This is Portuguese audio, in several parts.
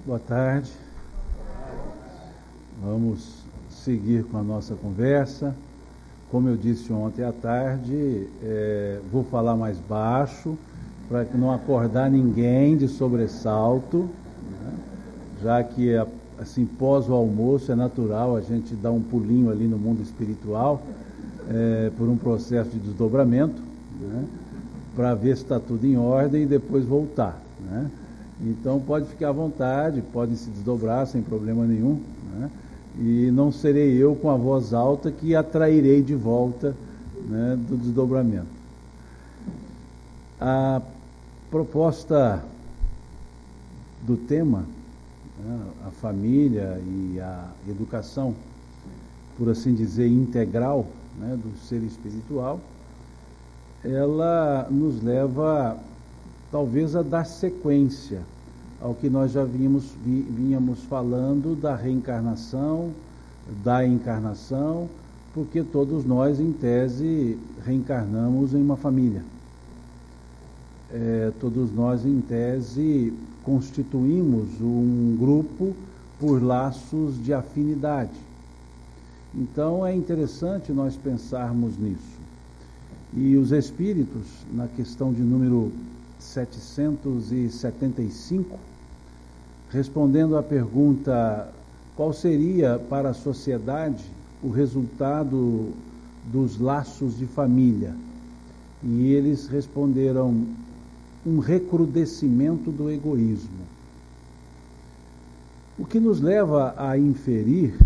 Boa tarde. Vamos seguir com a nossa conversa. Como eu disse ontem à tarde, vou falar mais baixo para não acordar ninguém de sobressalto, né? Já que assim, pós o almoço é natural a gente dar um pulinho ali no mundo espiritual, por um processo de desdobramento, né? Para ver se está tudo em ordem e depois voltar, né? Então pode ficar à vontade, podem se desdobrar sem problema nenhum, né? E não serei eu com a voz alta que atrairei de volta, né, do desdobramento. A proposta do tema, né, a família e a educação, por assim dizer, integral, né, do ser espiritual, ela nos leva talvez a dar sequência ao que nós já vínhamos falando da reencarnação, da encarnação, porque todos nós, em tese, reencarnamos em uma família. Todos nós, em tese, constituímos um grupo por laços de afinidade. Então é interessante nós pensarmos nisso. E os espíritos, na questão de número 775, respondendo à pergunta qual seria para a sociedade o resultado dos laços de família, e eles responderam: um recrudescimento do egoísmo. O que nos leva a inferir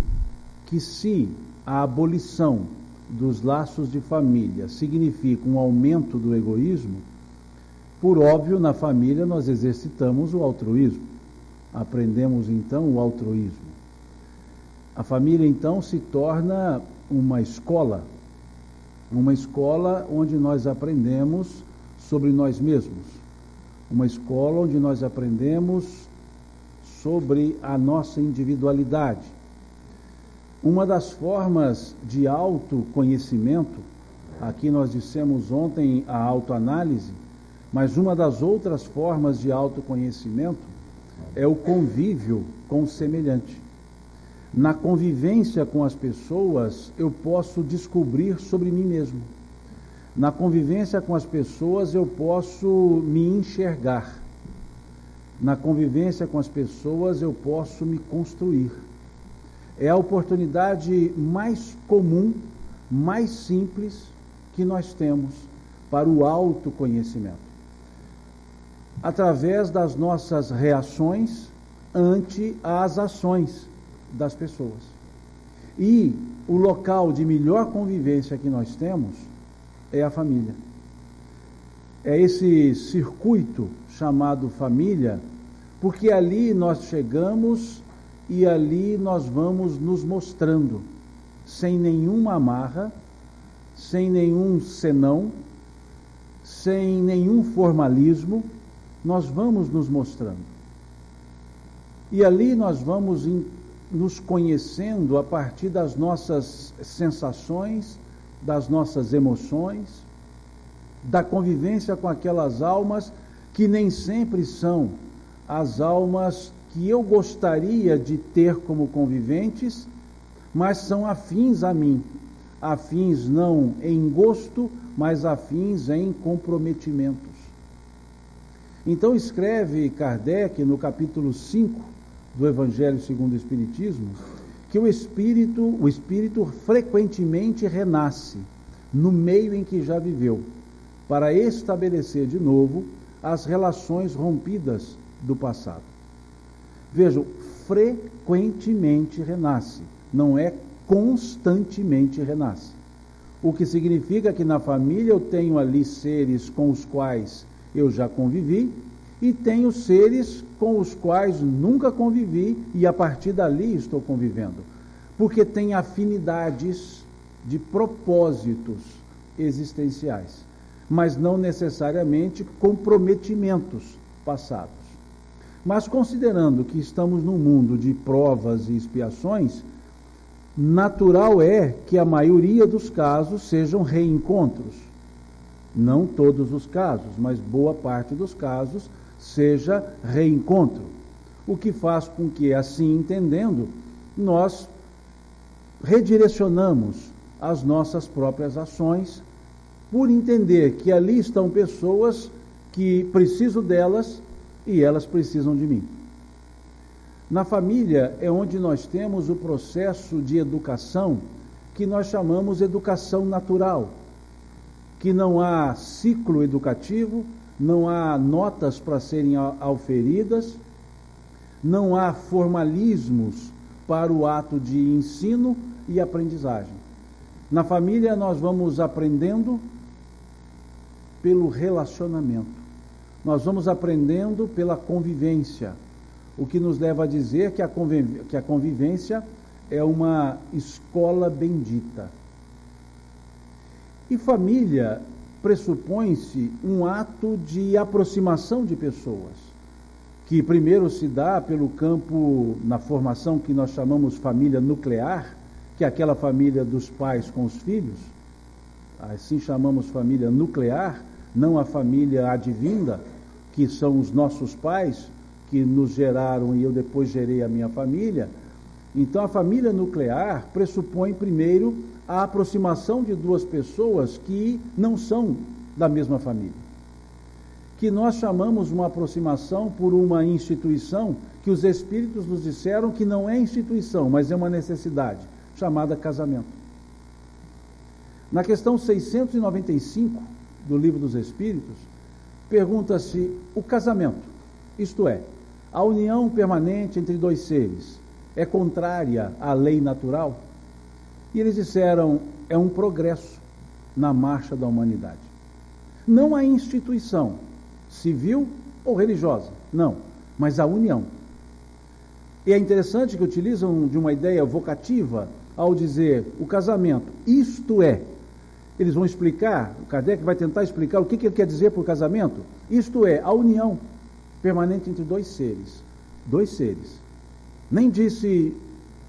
que, se a abolição dos laços de família significa um aumento do egoísmo, por óbvio, na família nós exercitamos o altruísmo, aprendemos então o altruísmo. A família então se torna uma escola onde nós aprendemos sobre nós mesmos, uma escola onde nós aprendemos sobre a nossa individualidade. Uma das formas de autoconhecimento, aqui nós dissemos ontem a autoanálise, mas uma das outras formas de autoconhecimento é o convívio com o semelhante. Na convivência com as pessoas, eu posso descobrir sobre mim mesmo. Na convivência com as pessoas, eu posso me enxergar. Na convivência com as pessoas, eu posso me construir. É a oportunidade mais comum, mais simples que nós temos para o autoconhecimento, através das nossas reações ante as ações das pessoas. E o local de melhor convivência que nós temos é a família. É esse circuito chamado família, porque ali nós chegamos e ali nós vamos nos mostrando, sem nenhuma amarra, sem nenhum senão, sem nenhum formalismo, nós vamos nos mostrando. E ali nós vamos nos conhecendo a partir das nossas sensações, das nossas emoções, da convivência com aquelas almas que nem sempre são as almas que eu gostaria de ter como conviventes, mas são afins a mim. Afins não em gosto, mas afins em comprometimentos. Então escreve Kardec no capítulo 5 do Evangelho segundo o Espiritismo, que o espírito frequentemente renasce no meio em que já viveu, para estabelecer de novo as relações rompidas do passado. Vejam, frequentemente renasce, não é constantemente renasce. O que significa que na família eu tenho ali seres com os quais eu já convivi e tenho seres com os quais nunca convivi e a partir dali estou convivendo. Porque tem afinidades de propósitos existenciais, mas não necessariamente comprometimentos passados. Mas considerando que estamos num mundo de provas e expiações, natural é que a maioria dos casos sejam reencontros. Não todos os casos, mas boa parte dos casos seja reencontro. O que faz com que, assim entendendo, nós redirecionamos as nossas próprias ações por entender que ali estão pessoas que preciso delas e elas precisam de mim. Na família é onde nós temos o processo de educação que nós chamamos educação natural, que não há ciclo educativo, não há notas para serem auferidas, não há formalismos para o ato de ensino e aprendizagem. Na família nós vamos aprendendo pelo relacionamento, nós vamos aprendendo pela convivência, o que nos leva a dizer que a convivência é uma escola bendita. E família pressupõe-se um ato de aproximação de pessoas, que primeiro se dá pelo campo, na formação que nós chamamos família nuclear, que é aquela família dos pais com os filhos, assim chamamos família nuclear, não a família advinda, que são os nossos pais, que nos geraram e eu depois gerei a minha família. Então a família nuclear pressupõe primeiro a aproximação de duas pessoas que não são da mesma família, que nós chamamos uma aproximação por uma instituição que os espíritos nos disseram que não é instituição, mas é uma necessidade, chamada casamento. Na questão 695 do Livro dos Espíritos, pergunta-se o casamento, isto é, a união permanente entre dois seres, é contrária à lei natural? E eles disseram, é um progresso na marcha da humanidade. Não a instituição civil ou religiosa, não, mas a união. E é interessante que utilizam de uma ideia vocativa ao dizer o casamento, isto é. Eles vão explicar, o Kardec vai tentar explicar o que ele quer dizer por casamento. Isto é, a união permanente entre dois seres. Dois seres. Nem disse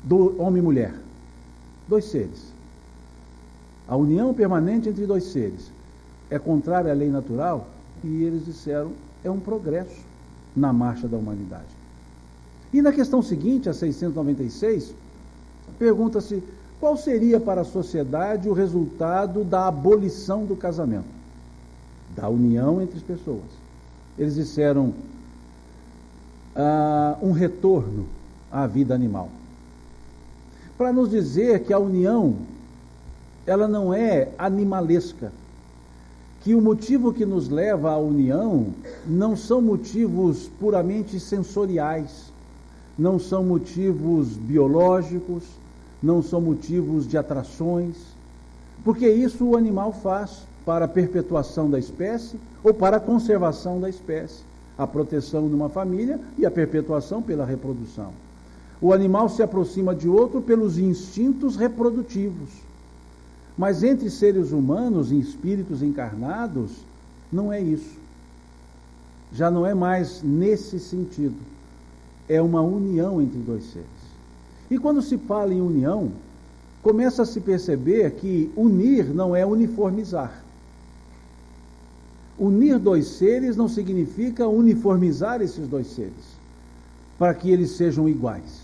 do homem e mulher. Dois seres. A união permanente entre dois seres é contrária à lei natural? E eles disseram, é um progresso na marcha da humanidade. E na questão seguinte, a 696, pergunta-se qual seria para a sociedade o resultado da abolição do casamento, da união entre as pessoas. Eles disseram um retorno à vida animal. Para nos dizer que a união, ela não é animalesca, que o motivo que nos leva à união não são motivos puramente sensoriais, não são motivos biológicos, não são motivos de atrações, porque isso o animal faz para a perpetuação da espécie ou para a conservação da espécie, a proteção de uma família e a perpetuação pela reprodução. O animal se aproxima de outro pelos instintos reprodutivos. Mas entre seres humanos e espíritos encarnados, não é isso. Já não é mais nesse sentido. É uma união entre dois seres. E quando se fala em união, começa a se perceber que unir não é uniformizar. Unir dois seres não significa uniformizar esses dois seres, para que eles sejam iguais.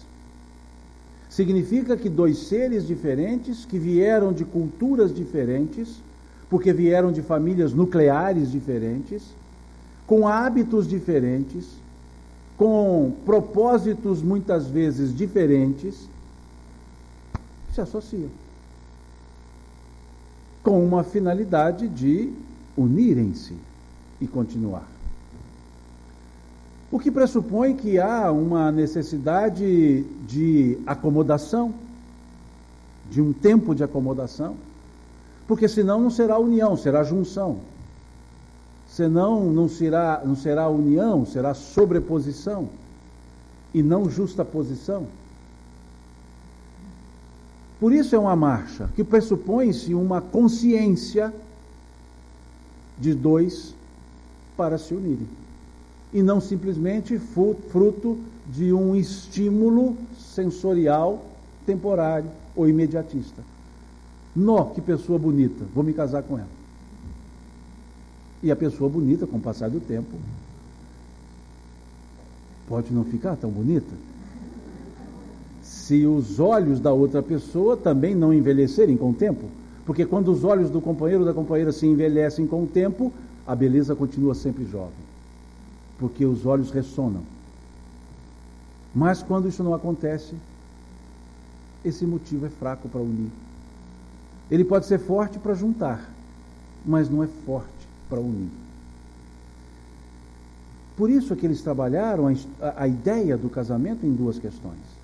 Significa que dois seres diferentes, que vieram de culturas diferentes, porque vieram de famílias nucleares diferentes, com hábitos diferentes, com propósitos muitas vezes diferentes, se associam com uma finalidade de unirem-se e continuar. O que pressupõe que há uma necessidade de acomodação, de um tempo de acomodação, porque senão não será união, será junção. Senão não será união, será sobreposição e não justaposição. Por isso é uma marcha que pressupõe-se uma consciência de dois para se unirem. E não simplesmente fruto de um estímulo sensorial temporário ou imediatista. Nó, que pessoa bonita, vou me casar com ela. E a pessoa bonita, com o passar do tempo, pode não ficar tão bonita. Se os olhos da outra pessoa também não envelhecerem com o tempo, porque quando os olhos do companheiro ou da companheira se envelhecem com o tempo, a beleza continua sempre jovem, porque os olhos ressonam. Mas quando isso não acontece, esse motivo é fraco para unir. Ele pode ser forte para juntar, mas não é forte para unir. Por isso é que eles trabalharam a ideia do casamento em duas questões.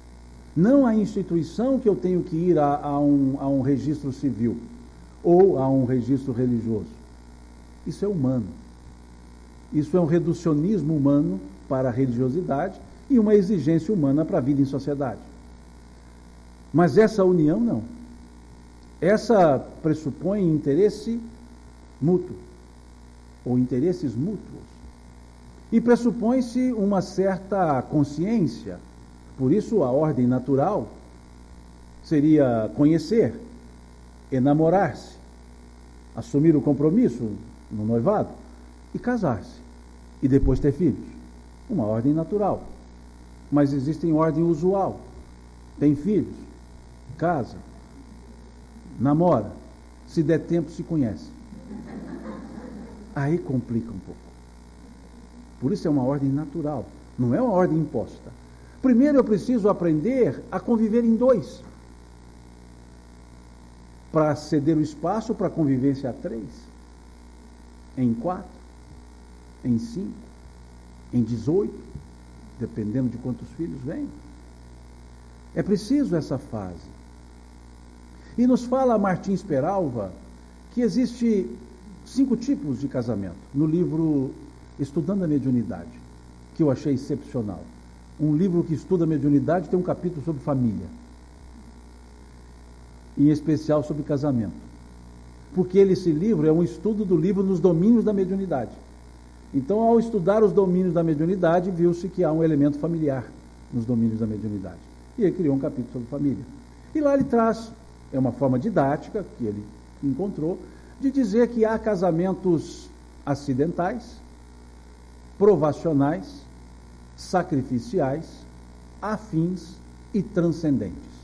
Não a instituição que eu tenho que ir a um registro civil ou a um registro religioso. Isso é humano. Isso é um reducionismo humano para a religiosidade e uma exigência humana para a vida em sociedade. Mas essa união não. Essa pressupõe interesse mútuo, ou interesses mútuos. E pressupõe-se uma certa consciência. Por isso, a ordem natural seria conhecer, enamorar-se, assumir o compromisso no noivado e casar-se. E depois ter filhos. Uma ordem natural. Mas existe ordem usual. Tem filhos, casa, namora, se der tempo se conhece. Aí complica um pouco. Por isso é uma ordem natural, não é uma ordem imposta. Primeiro eu preciso aprender a conviver em dois, para ceder o espaço para a convivência a 3, em 4, em 5, em 18, dependendo de quantos filhos vêm. É preciso essa fase. E nos fala Martins Peralva que existe 5 tipos de casamento, no livro Estudando a Mediunidade, que eu achei excepcional. Um livro que estuda a mediunidade tem um capítulo sobre família, em especial sobre casamento, porque esse livro é um estudo do livro nos domínios da mediunidade. Então, ao estudar os domínios da mediunidade, viu-se que há um elemento familiar nos domínios da mediunidade. E ele criou um capítulo sobre família. E lá ele traz, é uma forma didática que ele encontrou, de dizer que há casamentos acidentais, provacionais, sacrificiais, afins e transcendentes.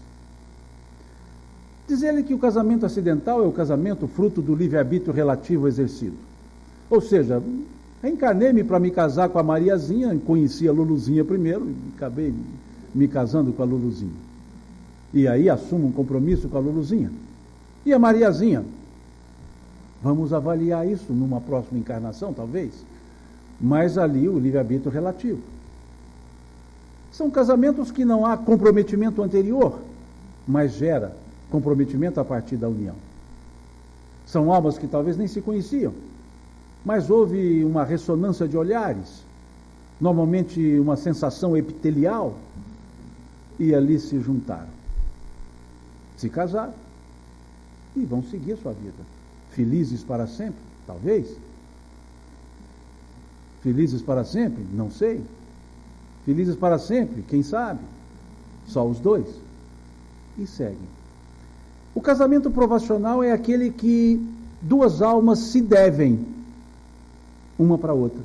Diz ele que o casamento acidental é o casamento fruto do livre-arbítrio relativo exercido. Ou seja, reencarnei-me para me casar com a Mariazinha, conheci a Luluzinha primeiro e acabei me casando com a Luluzinha. E aí assumo um compromisso com a Luluzinha. E a Mariazinha? Vamos avaliar isso numa próxima encarnação, talvez. Mas ali o livre-arbítrio relativo. São casamentos que não há comprometimento anterior, mas gera comprometimento a partir da união. São almas que talvez nem se conheciam, mas houve uma ressonância de olhares, normalmente uma sensação epitelial, e ali se juntaram. Se casaram e vão seguir a sua vida. Felizes para sempre? Talvez. Felizes para sempre? Não sei. Felizes para sempre? Quem sabe? Só os dois. E seguem. O casamento provacional é aquele que 2 almas se devem uma para a outra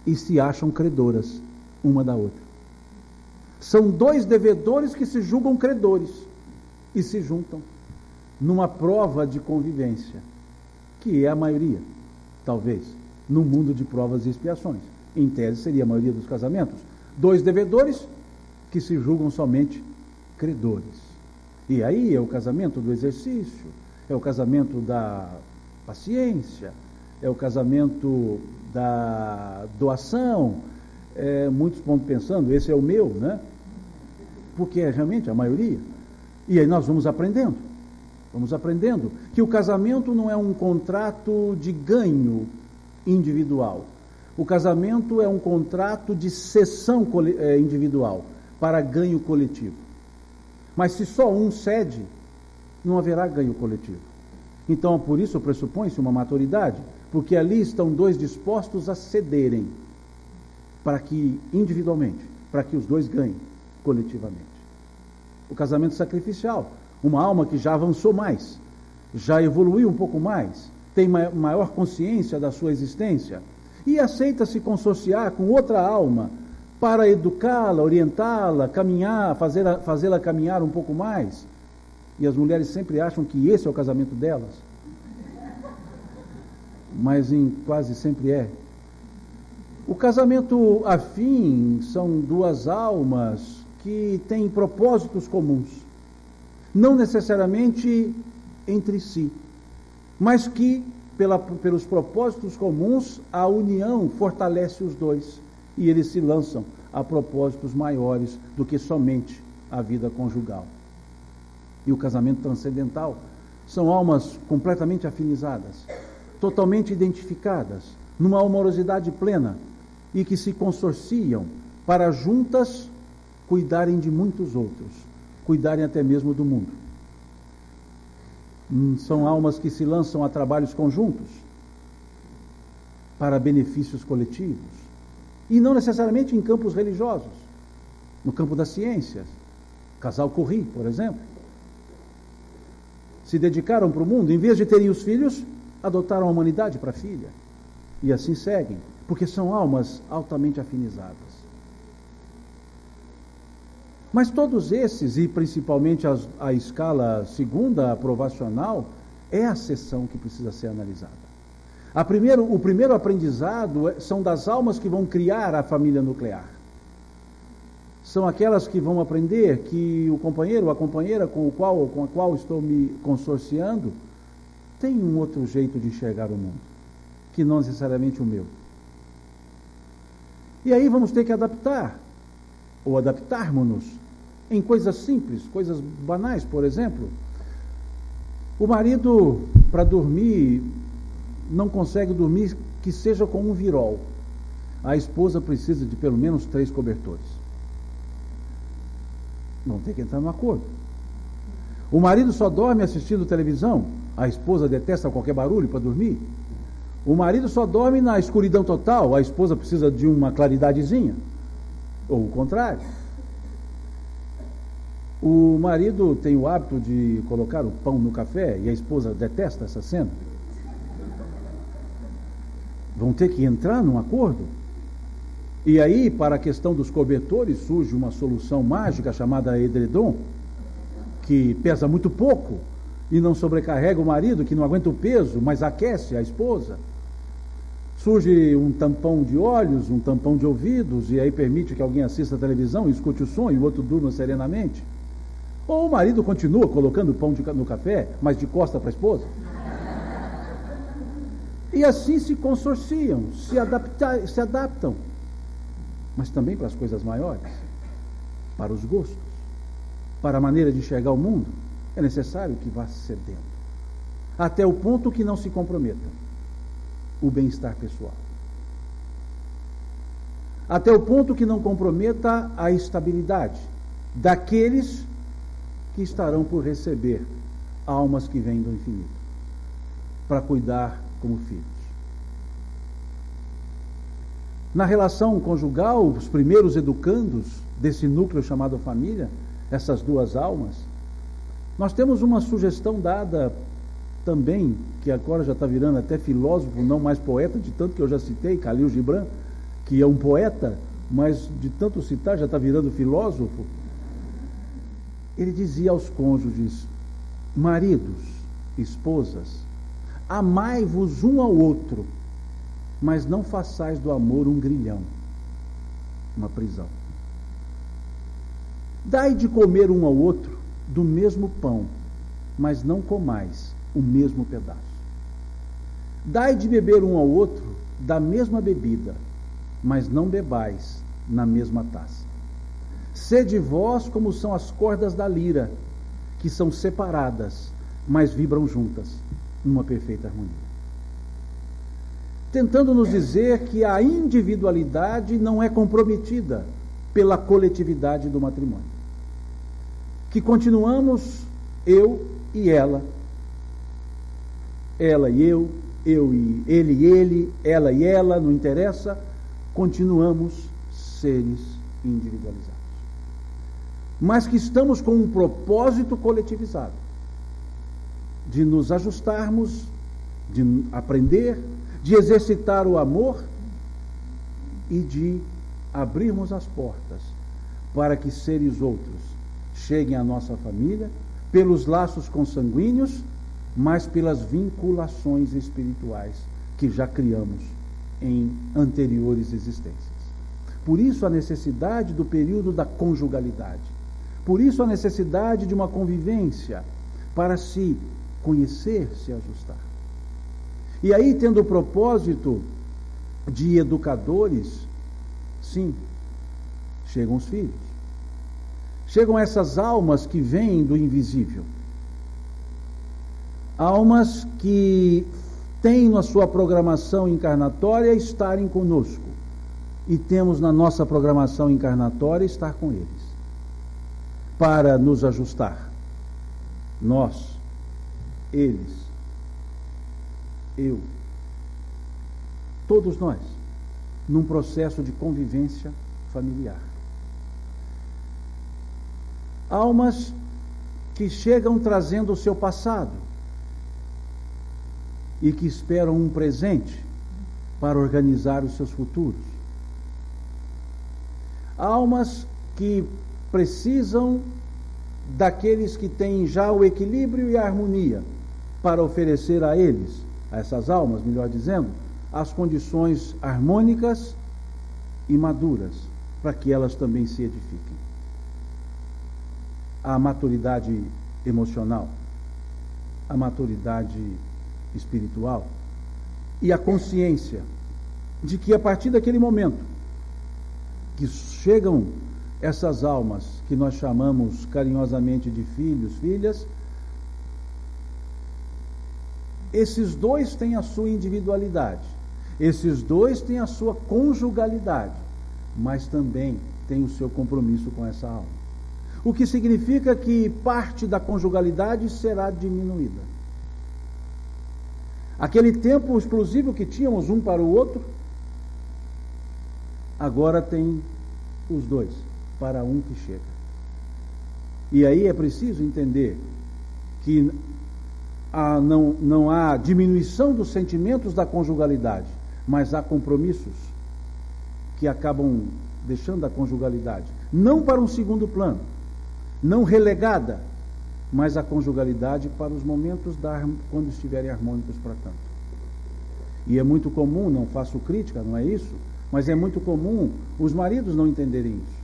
e se acham credoras uma da outra. São 2 devedores que se julgam credores e se juntam numa prova de convivência, que é a maioria, talvez, no mundo de provas e expiações. Em tese seria a maioria dos casamentos. 2 devedores que se julgam somente credores. E aí é o casamento do exercício, é o casamento da paciência, é o casamento da doação. Muitos estão pensando, esse é o meu, né? Porque é realmente a maioria. E aí nós vamos aprendendo que o casamento não é um contrato de ganho individual. O casamento é um contrato de cessão individual para ganho coletivo. Mas se só um cede, não haverá ganho coletivo. Então, por isso, pressupõe-se uma maturidade, porque ali estão 2 dispostos a cederem, para que, individualmente, para que os 2 ganhem coletivamente. O casamento sacrificial, uma alma que já avançou mais, já evoluiu um pouco mais, tem maior consciência da sua existência, e aceita se consociar com outra alma para educá-la, orientá-la, caminhar, fazê-la caminhar um pouco mais. E as mulheres sempre acham que esse é o casamento delas. Mas quase sempre é. O casamento afim são duas almas que têm propósitos comuns. Não necessariamente entre si, mas que, pelos propósitos comuns, a união fortalece os dois. E eles se lançam a propósitos maiores do que somente a vida conjugal. E o casamento transcendental são almas completamente afinizadas, totalmente identificadas, numa amorosidade plena, e que se consorciam para juntas cuidarem de muitos outros, cuidarem até mesmo do mundo. São almas que se lançam a trabalhos conjuntos para benefícios coletivos, e não necessariamente em campos religiosos, no campo das ciências. Casal Curie, por exemplo, se dedicaram para o mundo, em vez de terem os filhos, adotaram a humanidade para a filha, e assim seguem, porque são almas altamente afinizadas. Mas todos esses, e principalmente a escala segunda, aprovacional, é a seção que precisa ser analisada. O primeiro aprendizado são das almas que vão criar a família nuclear. São aquelas que vão aprender que o companheiro ou a companheira com a qual estou me consorciando tem um outro jeito de enxergar o mundo, que não necessariamente o meu. E aí vamos ter que adaptar, ou adaptarmos-nos em coisas simples, coisas banais. Por exemplo, o marido, para dormir, não consegue dormir que seja com um virol. A esposa precisa de pelo menos 3 cobertores. Vão ter que entrar no acordo. O marido só dorme assistindo televisão. A esposa detesta qualquer barulho para dormir. O marido só dorme na escuridão total. A esposa precisa de uma claridadezinha. Ou o contrário. O marido tem o hábito de colocar o pão no café e a esposa detesta essa cena. Vão ter que entrar num acordo. E aí, para a questão dos cobertores, surge uma solução mágica chamada edredom, que pesa muito pouco e não sobrecarrega o marido, que não aguenta o peso, mas aquece a esposa. Surge um tampão de olhos, um tampão de ouvidos, e aí permite que alguém assista a televisão e escute o som e o outro durma serenamente. Ou o marido continua colocando pão no café, mas de costa para a esposa. E assim se consorciam, se adaptam. Mas também para as coisas maiores, para os gostos, para a maneira de enxergar o mundo, é necessário que vá cedendo, até o ponto que não se comprometa o bem-estar pessoal, até o ponto que não comprometa a estabilidade daqueles que estarão por receber almas que vêm do infinito, para cuidar como filhos. Na relação conjugal, os primeiros educandos desse núcleo chamado família, essas duas almas, nós temos uma sugestão dada também, que agora já está virando até filósofo, não mais poeta, de tanto que eu já citei, Khalil Gibran, que é um poeta, mas de tanto citar já está virando filósofo. Ele dizia aos cônjuges: maridos, esposas, amai-vos um ao outro, mas não façais do amor um grilhão, uma prisão. Dai de comer um ao outro do mesmo pão, mas não comais o mesmo pedaço. Dai de beber um ao outro da mesma bebida, mas não bebais na mesma taça. Sede vós como são as cordas da lira, que são separadas, mas vibram juntas, numa perfeita harmonia. Tentando nos dizer que a individualidade não é comprometida pela coletividade do matrimônio. Que continuamos eu e ela e eu e ele, ela e ela, não interessa, continuamos seres individualizados. Mas que estamos com um propósito coletivizado, de nos ajustarmos, de aprender, de exercitar o amor e de abrirmos as portas para que seres outros cheguem à nossa família, pelos laços consanguíneos, mas pelas vinculações espirituais que já criamos em anteriores existências. Por isso a necessidade do período da conjugalidade. Por isso a necessidade de uma convivência para se conhecer, se ajustar. E aí, tendo o propósito de educadores, sim, chegam os filhos. Chegam essas almas que vêm do invisível. Almas que têm na sua programação encarnatória estarem conosco. E temos na nossa programação encarnatória estar com eles. Para nos ajustar. Nós, eles, eu, todos nós, num processo de convivência familiar. Almas que chegam trazendo o seu passado e que esperam um presente para organizar os seus futuros. Almas que precisam daqueles que têm já o equilíbrio e a harmonia para oferecer a eles, a essas almas, melhor dizendo, as condições harmônicas e maduras para que elas também se edifiquem. A maturidade emocional, a maturidade espiritual e a consciência de que a partir daquele momento que chegam essas almas que nós chamamos carinhosamente de filhos, filhas, esses dois têm a sua individualidade, esses dois têm a sua conjugalidade, mas também têm o seu compromisso com essa alma. O que significa que parte da conjugalidade será diminuída. Aquele tempo exclusivo que tínhamos um para o outro, agora tem os dois para um que chega. E aí é preciso entender que não há diminuição dos sentimentos da conjugalidade, mas há compromissos que acabam deixando a conjugalidade, não para um segundo plano, não relegada, mas a conjugalidade para os momentos quando estiverem harmônicos para tanto. E é muito comum, não faço crítica, não é isso, mas é muito comum os maridos não entenderem isso,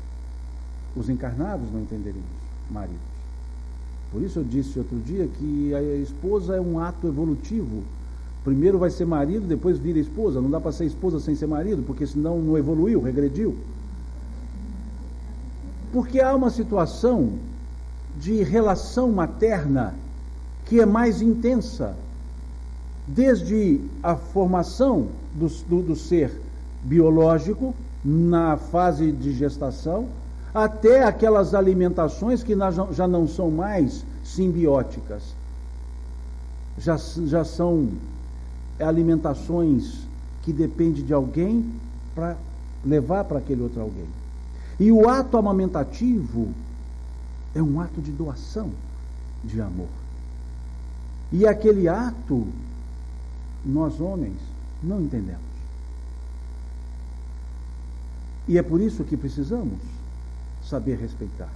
os encarnados não entenderem isso, maridos. Por isso eu disse outro dia que a esposa é um ato evolutivo. Primeiro vai ser marido, depois vira esposa. Não dá para ser esposa sem ser marido, porque senão não evoluiu, regrediu. Porque há uma situação de relação materna que é mais intensa, desde a formação do ser biológico, na fase de gestação, até aquelas alimentações que já não são mais simbióticas, já são alimentações que dependem de alguém para levar para aquele outro alguém. E o ato amamentativo é um ato de doação de amor. E aquele ato, nós homens não entendemos. E é por isso que precisamos saber respeitar.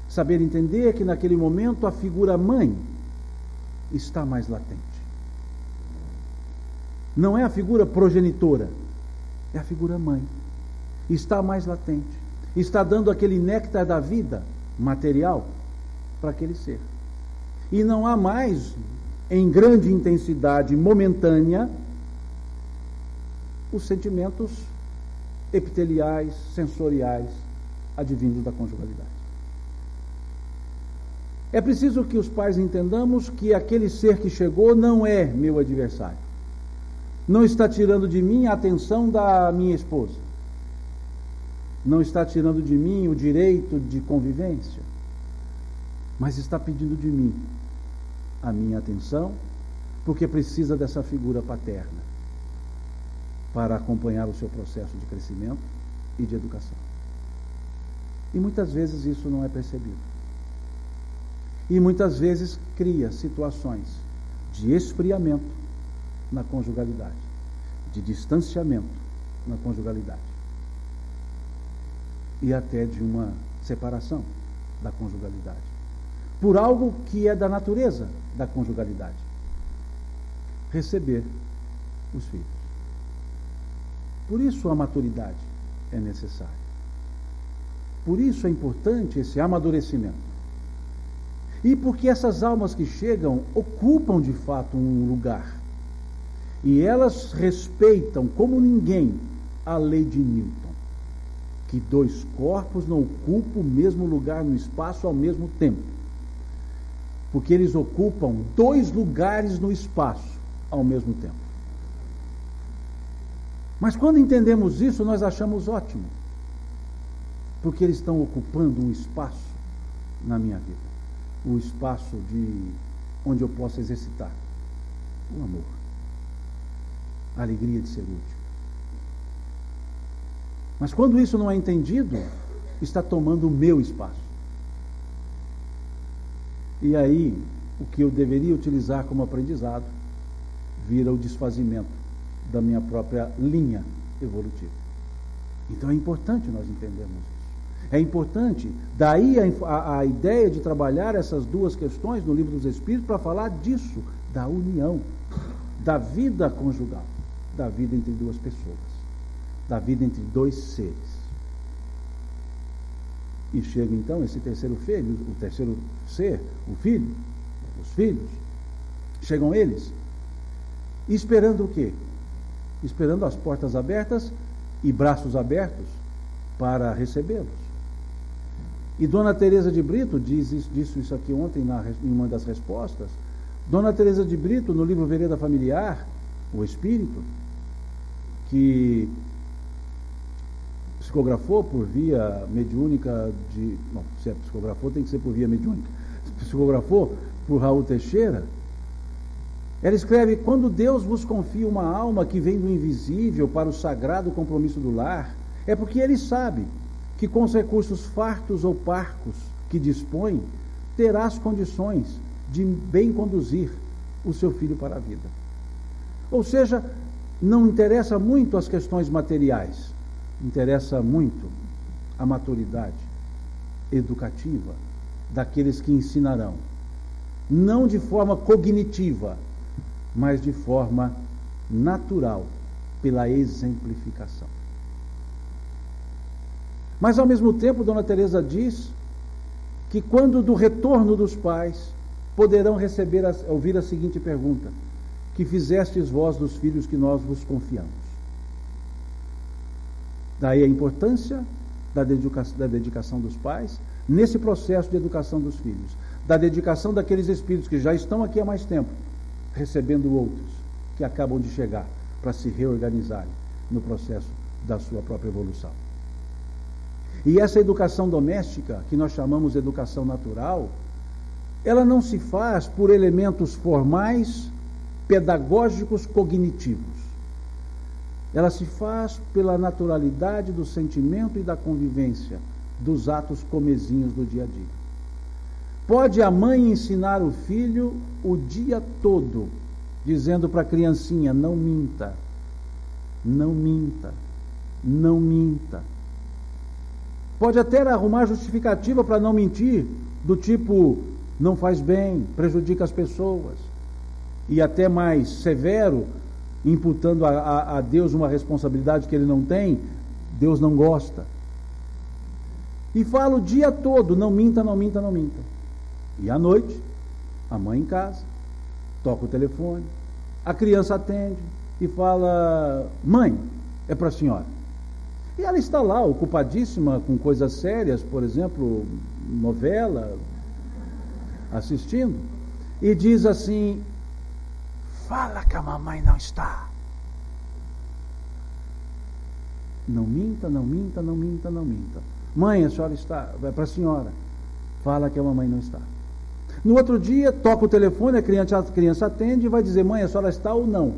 Saber entender que naquele momento a figura mãe está mais latente. Não é a figura progenitora, é a figura mãe. Está mais latente. Está dando aquele néctar da vida material para aquele ser. E não há mais, em grande intensidade momentânea, os sentimentos epiteliais, sensoriais, advindos da conjugalidade. É preciso que os pais entendamos que aquele ser que chegou não é meu adversário. Não está tirando de mim a atenção da minha esposa. Não está tirando de mim o direito de convivência. Mas está pedindo de mim a minha atenção, porque precisa dessa figura paterna para acompanhar o seu processo de crescimento e de educação. E muitas vezes isso não é percebido. E muitas vezes cria situações de esfriamento na conjugalidade, de distanciamento na conjugalidade. e até de uma separação da conjugalidade, por algo que é da natureza da conjugalidade: receber os filhos. Por isso a maturidade é necessária. Por isso é importante esse amadurecimento. E porque essas almas que chegam ocupam de fato um lugar. E elas respeitam como ninguém a lei de Newton, que dois corpos não ocupam o mesmo lugar no espaço ao mesmo tempo. Porque eles ocupam dois lugares no espaço ao mesmo tempo. Mas quando entendemos isso, nós achamos ótimo. Porque eles estão ocupando um espaço na minha vida. O espaço onde eu posso exercitar o amor, a alegria de ser útil. Mas quando isso não é entendido, está tomando o meu espaço. E aí, o que eu deveria utilizar como aprendizado vira o desfazimento da minha própria linha evolutiva. Então é importante nós entendermos isso. É importante, daí a ideia de trabalhar essas duas questões no Livro dos Espíritos para falar disso, da união, da vida conjugal, da vida entre duas pessoas, da vida entre dois seres. E chega então esse terceiro filho, o terceiro ser, o filho, os filhos, chegam eles, esperando o quê? Esperando as portas abertas e braços abertos para recebê-los. E Dona Teresa de Brito disse isso aqui ontem em uma das respostas. Dona Teresa de Brito, no livro Vereda Familiar, o Espírito, que psicografou por via mediúnica não, se é psicografou, tem que ser por via mediúnica. Psicografou por Raul Teixeira. Ela escreve: quando Deus vos confia uma alma que vem do invisível para o sagrado compromisso do lar, é porque Ele sabe que com os recursos fartos ou parcos que dispõe, terá as condições de bem conduzir o seu filho para a vida. Ou seja, não interessa muito as questões materiais, interessa muito a maturidade educativa daqueles que ensinarão, não de forma cognitiva, mas de forma natural, pela exemplificação. Mas ao mesmo tempo, Dona Teresa diz que quando do retorno dos pais, poderão ouvir a seguinte pergunta: que fizestes vós dos filhos que nós vos confiamos? Daí a importância da dedicação dos pais nesse processo de educação dos filhos, da dedicação daqueles espíritos que já estão aqui há mais tempo, recebendo outros que acabam de chegar para se reorganizarem no processo da sua própria evolução. E essa educação doméstica, que nós chamamos de educação natural, ela não se faz por elementos formais, pedagógicos, cognitivos. Ela se faz pela naturalidade do sentimento e da convivência, dos atos comezinhos do dia a dia. Pode a mãe ensinar o filho o dia todo, dizendo para a criancinha: não minta, não minta, não minta. Pode até arrumar justificativa para não mentir, do tipo: não faz bem, prejudica as pessoas. E até mais severo, imputando a Deus uma responsabilidade que Ele não tem, Deus não gosta. E fala o dia todo: não minta, não minta, não minta. E à noite, a mãe em casa, toca o telefone, a criança atende e fala: mãe, é para a senhora. E ela está lá, ocupadíssima com coisas sérias, por exemplo, novela, assistindo, e diz assim: fala que a mamãe não está. Não minta, não minta, não minta, não minta. Mãe, a senhora está, vai para a senhora. Fala que a mamãe não está. No outro dia, toca o telefone, a criança atende e vai dizer: mãe, a senhora está ou não?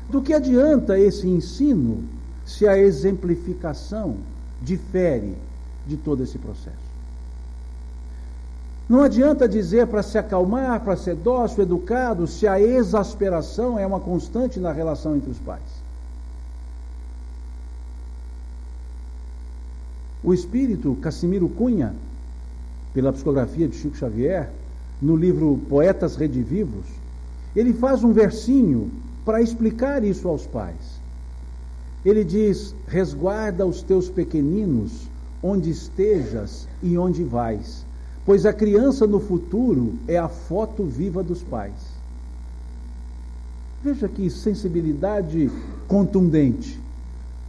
Do que adianta esse ensino se a exemplificação difere de todo esse processo? Não adianta dizer para se acalmar, para ser dócil, educado, se a exasperação é uma constante na relação entre os pais. O espírito Cassimiro Cunha, pela psicografia de Chico Xavier, no livro Poetas Redivivos, ele faz um versinho para explicar isso aos pais. Ele diz: resguarda os teus pequeninos onde estejas e onde vais, pois a criança no futuro é a foto viva dos pais. Veja que sensibilidade contundente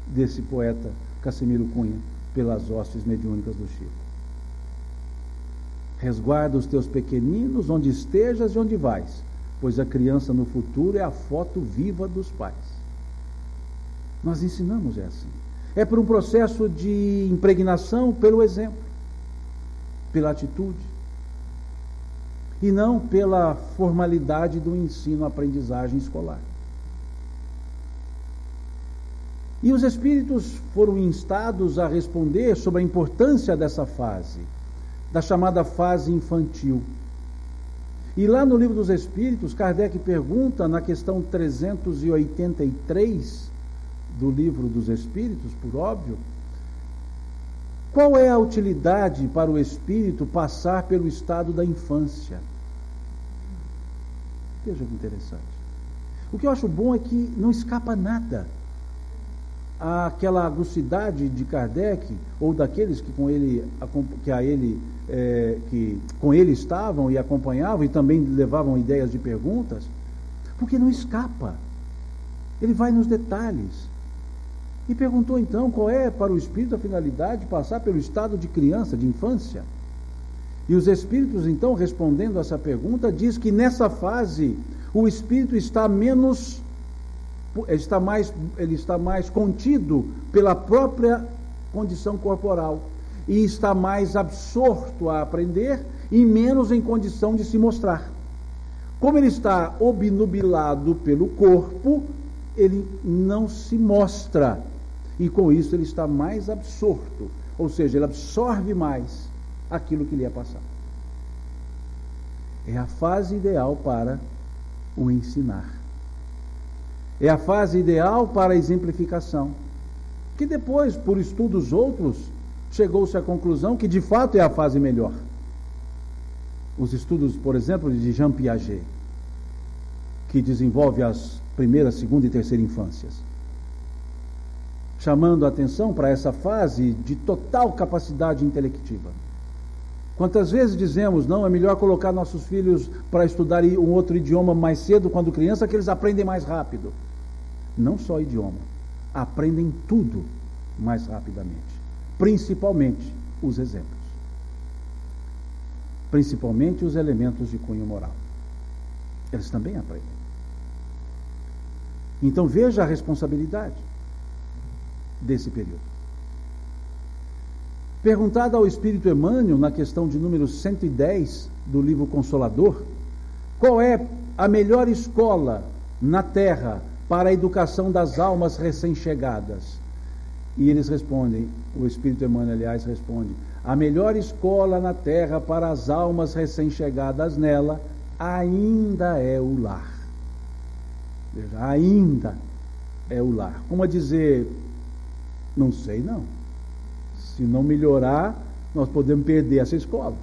desse poeta Cassimiro Cunha, pelas hostes mediúnicas do Chico. Resguarda os teus pequeninos onde estejas e onde vais, pois a criança no futuro é a foto viva dos pais. Nós ensinamos assim. É por um processo de impregnação pelo exemplo, pela atitude, e não pela formalidade do ensino-aprendizagem escolar. E os espíritos foram instados a responder sobre a importância dessa fase, da chamada fase infantil. E lá no Livro dos Espíritos, Kardec pergunta, na questão 383 do Livro dos Espíritos, por óbvio, qual é a utilidade para o espírito passar pelo estado da infância? Veja que interessante. O que eu acho bom é que não escapa nada àquela agucidade de Kardec, ou daqueles que com ele, que com ele estavam e acompanhavam e também levavam ideias de perguntas, porque não escapa. Ele vai nos detalhes. E perguntou então qual é para o espírito a finalidade de passar pelo estado de criança, de infância. E os espíritos então, respondendo a essa pergunta, diz que nessa fase o espírito está mais contido pela própria condição corporal e está mais absorto a aprender e menos em condição de se mostrar. Como ele está obnubilado pelo corpo, ele não se mostra e com isso ele está mais absorto, ou seja, ele absorve mais aquilo que lhe é passado. É a fase ideal para o ensinar. É a fase ideal para a exemplificação, que depois, por estudos outros, chegou-se à conclusão que de fato é a fase melhor. Os estudos, por exemplo, de Jean Piaget, que desenvolve as primeira, segunda e terceira infâncias, chamando a atenção para essa fase de total capacidade intelectiva. Quantas vezes dizemos, não, é melhor colocar nossos filhos para estudar um outro idioma mais cedo, quando criança, que eles aprendem mais rápido. Não só idioma, aprendem tudo mais rapidamente, principalmente os exemplos, principalmente os elementos de cunho moral. Eles também aprendem. Então veja a responsabilidade desse período. Perguntado ao Espírito Emmanuel, na questão de número 110 do livro Consolador, qual é a melhor escola na Terra para a educação das almas recém-chegadas? E eles respondem, o Espírito Emmanuel, aliás, responde: a melhor escola na Terra para as almas recém-chegadas nela ainda é o lar. Veja, ainda é o lar. Como a dizer, não sei não. Se não melhorar, nós podemos perder essa escola.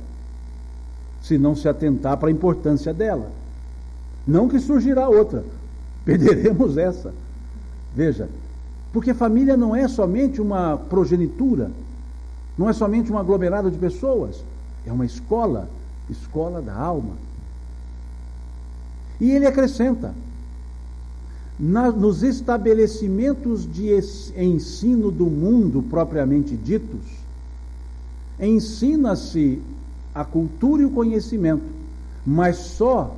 Se não se atentar para a importância dela. Não que surgirá outra. Perderemos essa. Veja, porque família não é somente uma progenitura, não é somente um aglomerado de pessoas, é uma escola da alma. E ele acrescenta: nos estabelecimentos de ensino do mundo propriamente ditos, ensina-se a cultura e o conhecimento, mas só